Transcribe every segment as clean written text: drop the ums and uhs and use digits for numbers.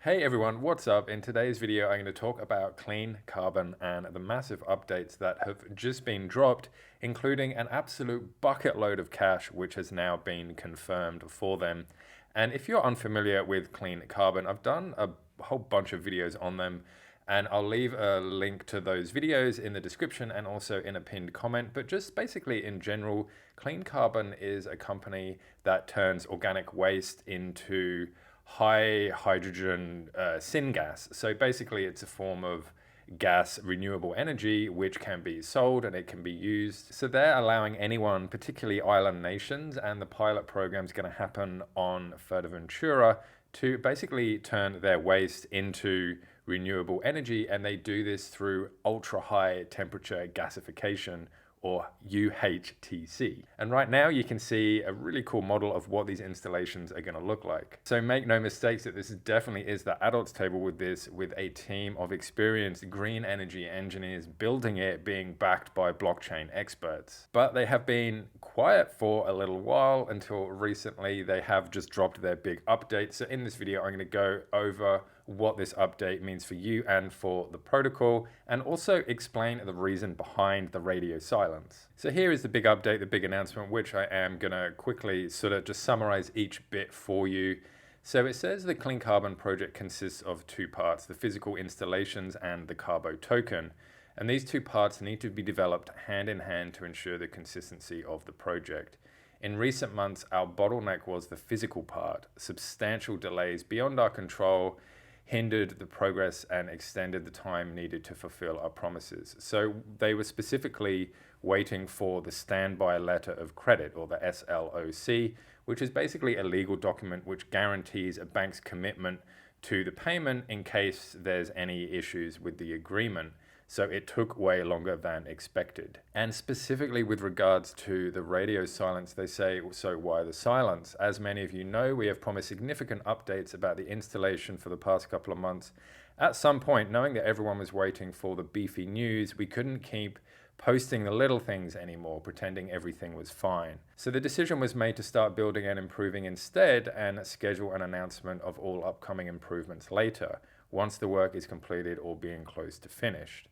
Hey everyone, what's up? In today's video, I'm going to talk about clean carbon and the massive updates that have just been dropped, including an absolute bucket load of cash, which has now been confirmed for them. And if you're unfamiliar with clean carbon, I've done a whole bunch of videos on them, and I'll leave a link to those videos in the description and also in a pinned comment. But just basically in general, Clean Carbon is a company that turns organic waste into high hydrogen syngas. So basically, it's a form of gas renewable energy which can be sold and it can be used. So they're allowing anyone, particularly island nations, and the pilot program is going to happen on Fuerteventura, to basically turn their waste into renewable energy, and they do this through ultra high temperature gasification, or UHTC. And right now you can see a really cool model of what these installations are going to look like. So make no mistakes that this definitely is the adults table with this, with a team of experienced green energy engineers building it, being backed by blockchain experts. But they have been quiet for a little while until recently they have just dropped their big update. So in this video, I'm going to go over what this update means for you and for the protocol, and also explain the reason behind the radio silence. So here is the big update, the big announcement, which I am going to quickly sort of just summarize each bit for you. So it says the Clean Carbon project consists of two parts: the physical installations and the CARBO token. And these two parts need to be developed hand in hand to ensure the consistency of the project. In recent months, our bottleneck was the physical part. Substantial delays beyond our control hindered the progress and extended the time needed to fulfill our promises. So they were specifically waiting for the standby letter of credit, or the SLOC, which is basically a legal document which guarantees a bank's commitment to the payment in case there's any issues with the agreement. So it took way longer than expected. And specifically with regards to the radio silence, they say, so why the silence? As many of you know, we have promised significant updates about the installation for the past couple of months. At some point, knowing that everyone was waiting for the beefy news, we couldn't keep posting the little things anymore, pretending everything was fine. So the decision was made to start building and improving instead, and schedule an announcement of all upcoming improvements later, once the work is completed or being close to finished.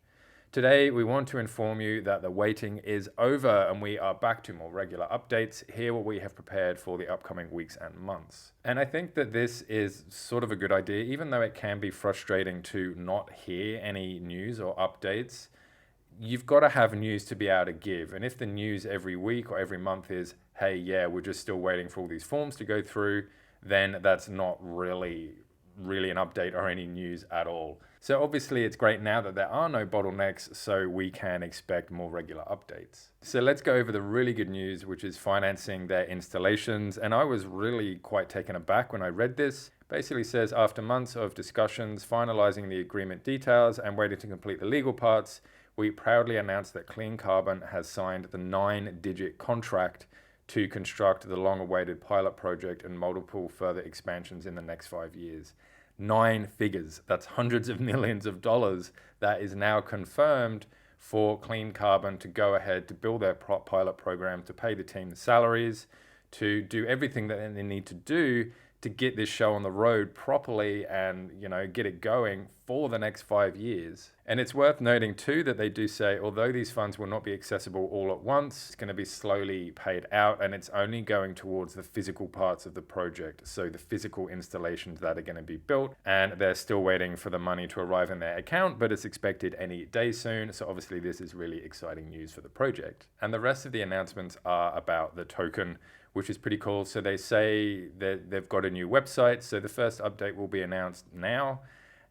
Today, we want to inform you that the waiting is over and we are back to more regular updates. Here what we have prepared for the upcoming weeks and months. And I think that this is sort of a good idea, even though it can be frustrating to not hear any news or updates. You've got to have news to be able to give. And if the news every week or every month is, hey, yeah, we're just still waiting for all these forms to go through, then that's not really an update or any news at all. So obviously it's great now that there are no bottlenecks, so we can expect more regular updates. So let's go over the really good news, which is financing their installations. And I was really quite taken aback when I read this. Basically says, after months of discussions, finalizing the agreement details, and waiting to complete the legal parts, we proudly announce that Clean Carbon has signed the 9-digit contract to construct the long-awaited pilot project and multiple further expansions in the next 5 years. 9 figures, that's hundreds of millions of dollars, that is now confirmed for Clean Carbon to go ahead to build their pilot program, to pay the team the salaries, to do everything that they need to do to get this show on the road properly and, get it going for the next 5 years. And it's worth noting too that they do say, although these funds will not be accessible all at once, it's going to be slowly paid out, and it's only going towards the physical parts of the project. So the physical installations that are going to be built, and they're still waiting for the money to arrive in their account, but it's expected any day soon. So obviously this is really exciting news for the project. And the rest of the announcements are about the token, which is pretty cool. So they say that they've got a new website. So the first update will be announced now,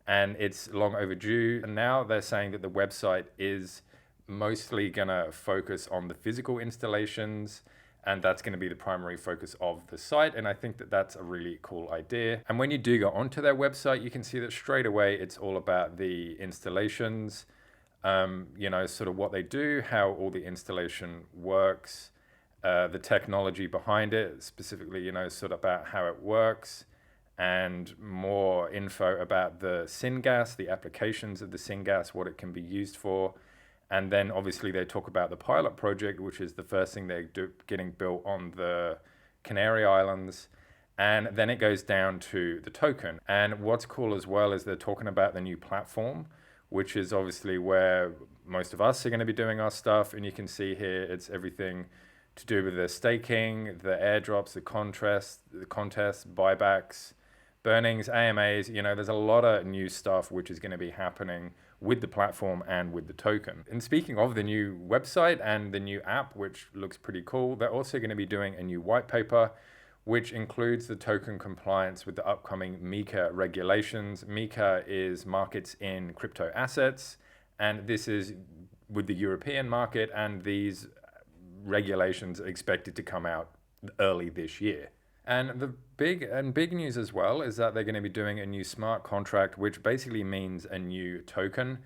and it's long overdue. And now they're saying that the website is mostly going to focus on the physical installations, and that's going to be the primary focus of the site. And I think that that's a really cool idea. And when you do go onto their website, you can see that straight away it's all about the installations, sort of what they do, how all the installation works, the technology behind it, specifically, sort of about how it works, and more info about the syngas, the applications of the syngas, what it can be used for. And then obviously they talk about the pilot project, which is the first thing they're getting built on the Canary Islands. And then it goes down to the token. And what's cool as well is they're talking about the new platform, which is obviously where most of us are going to be doing our stuff. And you can see here, it's everything to do with the staking, the airdrops, the contests, buybacks, burnings, AMAs. There's a lot of new stuff which is going to be happening with the platform and with the token. And speaking of the new website and the new app, which looks pretty cool, they're also going to be doing a new white paper, which includes the token compliance with the upcoming MiCA regulations. MiCA is markets in crypto assets, and this is with the European market, and these regulations are expected to come out early this year. And the big news as well is that they're going to be doing a new smart contract, which basically means a new token.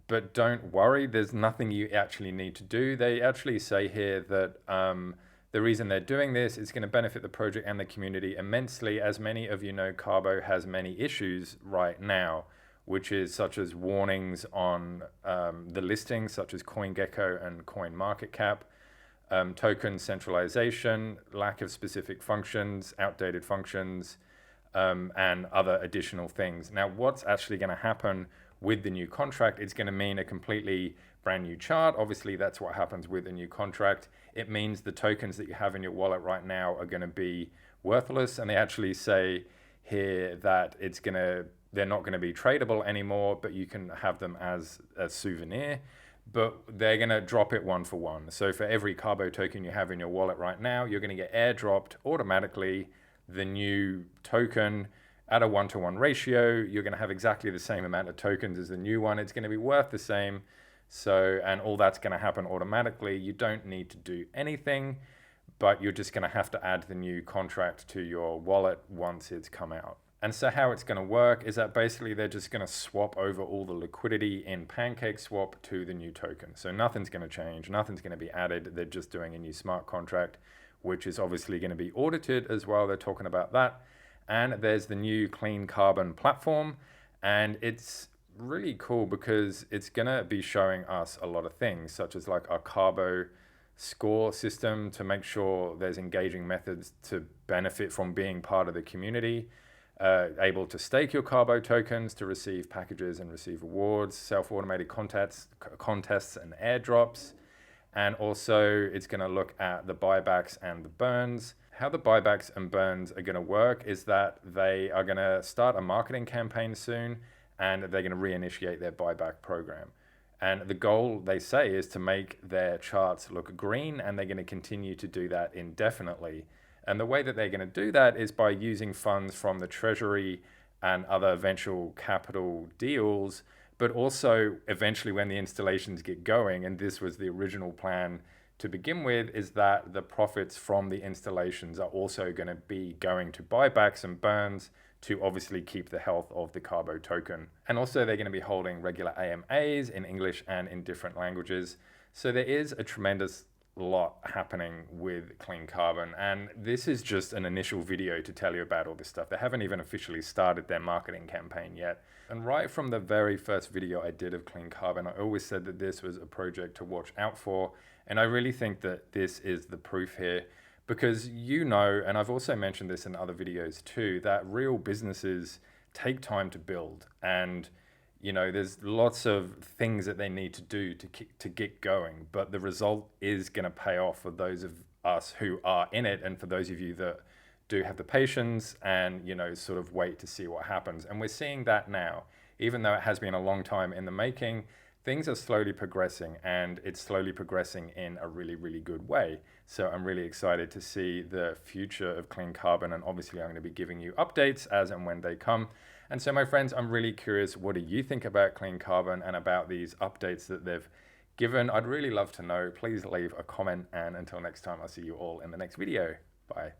But don't worry, there's nothing you actually need to do. They actually say here that the reason they're doing this is going to benefit the project and the community immensely. As many of you know, CARBO has many issues right now, which is such as warnings on the listings, such as CoinGecko and CoinMarketCap, token centralization, lack of specific functions, outdated functions, and other additional things. Now, what's actually going to happen with the new contract? It's going to mean a completely brand new chart. Obviously, that's what happens with a new contract. It means the tokens that you have in your wallet right now are going to be worthless. And they actually say here that they're not going to be tradable anymore, but you can have them as a souvenir. But they're going to drop it one for one. So for every CARBO token you have in your wallet right now, you're going to get airdropped automatically the new token at a 1-to-1 ratio. You're going to have exactly the same amount of tokens as the new one. It's going to be worth the same. And all that's going to happen automatically. You don't need to do anything, but you're just going to have to add the new contract to your wallet once it's come out. And so how it's going to work is that basically they're just going to swap over all the liquidity in PancakeSwap to the new token. So nothing's going to change, nothing's going to be added. They're just doing a new smart contract, which is obviously going to be audited as well. They're talking about that. And there's the new Clean Carbon platform. And it's really cool because it's going to be showing us a lot of things, such as like our CARBO score system to make sure there's engaging methods to benefit from being part of the community. Able to stake your CARBO tokens to receive packages and receive rewards, self-automated contests and airdrops. And also it's going to look at the buybacks and the burns. How the buybacks and burns are going to work is that they are going to start a marketing campaign soon, and they're going to reinitiate their buyback program. And the goal, they say, is to make their charts look green, and they're going to continue to do that indefinitely. And the way that they're going to do that is by using funds from the Treasury and other venture capital deals, but also eventually when the installations get going, and this was the original plan to begin with, is that the profits from the installations are also going to be going to buybacks and burns to obviously keep the health of the CARBO token. And also they're going to be holding regular AMAs in English and in different languages. So there is a tremendous lot happening with Clean Carbon, and this is just an initial video to tell you about all this stuff. They haven't even officially started their marketing campaign yet. And right from the very first video I did of Clean Carbon, I always said that this was a project to watch out for, and I really think that this is the proof here, because and I've also mentioned this in other videos too, that real businesses take time to build, and there's lots of things that they need to do to get going, but the result is going to pay off for those of us who are in it, and for those of you that do have the patience and sort of wait to see what happens. And we're seeing that now. Even though it has been a long time in the making, things are slowly progressing, and it's slowly progressing in a really, really good way. So I'm really excited to see the future of Clean Carbon, and obviously I'm going to be giving you updates as and when they come. And so my friends, I'm really curious, what do you think about Clean Carbon and about these updates that they've given? I'd really love to know. Please leave a comment, and until next time, I'll see you all in the next video. Bye.